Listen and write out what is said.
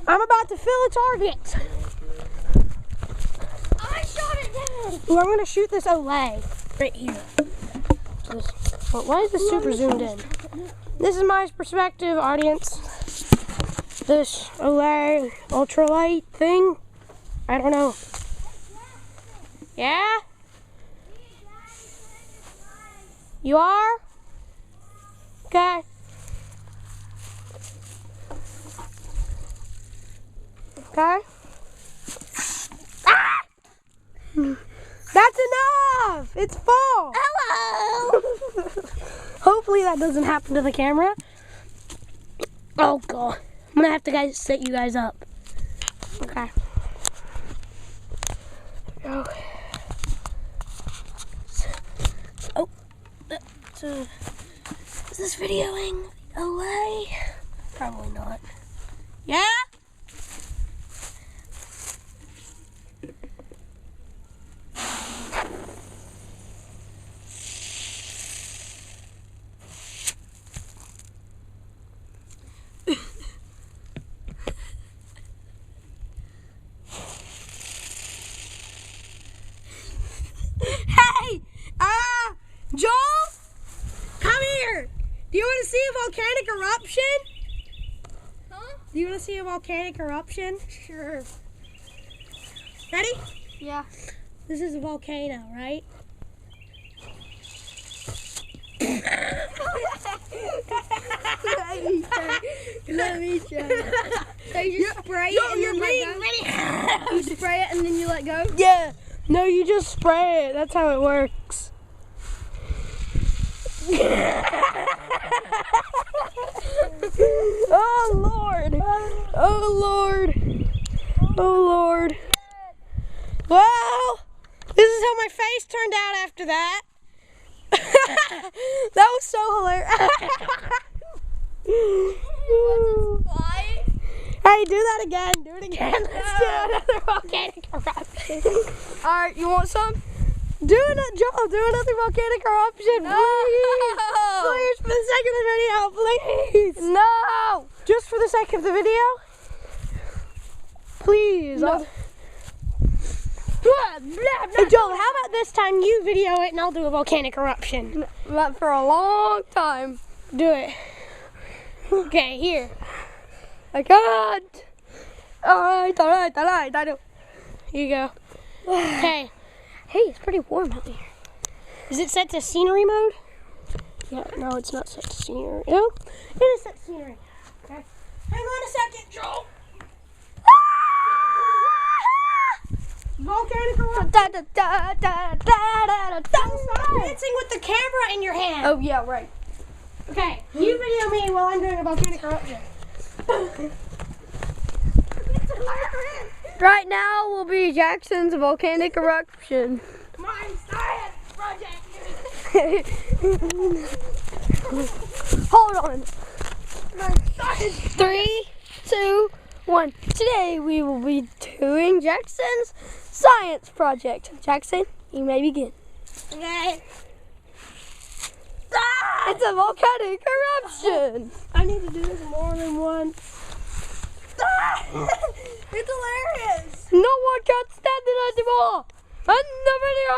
I'm about to fill a target. I shot it down. Ooh, I'm gonna shoot this Olay right here. Why is this super zoomed in? This is my perspective, audience. This Olay ultralight thing. I don't know. Yeah? You are? Okay. Okay. Ah! That's enough! It's full! Hello! Hopefully that doesn't happen to the camera. Oh god. I'm gonna have to set you guys up. Okay. Oh. Oh. Is this videoing away? Probably not. Yeah? Hey! Joel? Come here! Do you want to see a volcanic eruption? Huh? Do you want to see a volcanic eruption? Sure. Ready? Yeah. This is a volcano, right? Let me try. So you just spray it and then let go? You spray it and then you let go? Yeah. No, you just spray it. That's how it works. Oh, Lord. Oh, Lord. Oh, Lord. Well, this is how my face turned out after that. That was so hilarious. Hey, do that again. Do it again. Let's do another volcanic eruption. Alright, you want some? Do another volcanic eruption, please. Please, for the sake of the video, please. No! Just for the sake of the video. Please. No. Hey, Joel, how about this time you video it and I'll do a volcanic eruption? Not for a long time. Do it. Okay, here. I can't. Alright. Here you go. Okay. Hey, it's pretty warm out here. Is it set to scenery mode? Yeah, no, it's not set to scenery. No, it is set to scenery. Okay. Hang on a second, Joel. Volcanic eruption. Stop dancing with the camera in your hand. Oh, yeah, right. Okay, you video me while I'm doing a volcanic eruption. Right now will be Jackson's volcanic eruption. My science project. Hold on. My science. 3, 2, 1. Today we will be doing Jackson's science project. Jackson, you may begin. Okay. It's a volcanic eruption. I need to do this more than once. It's hilarious. No one can stand it anymore. End the video.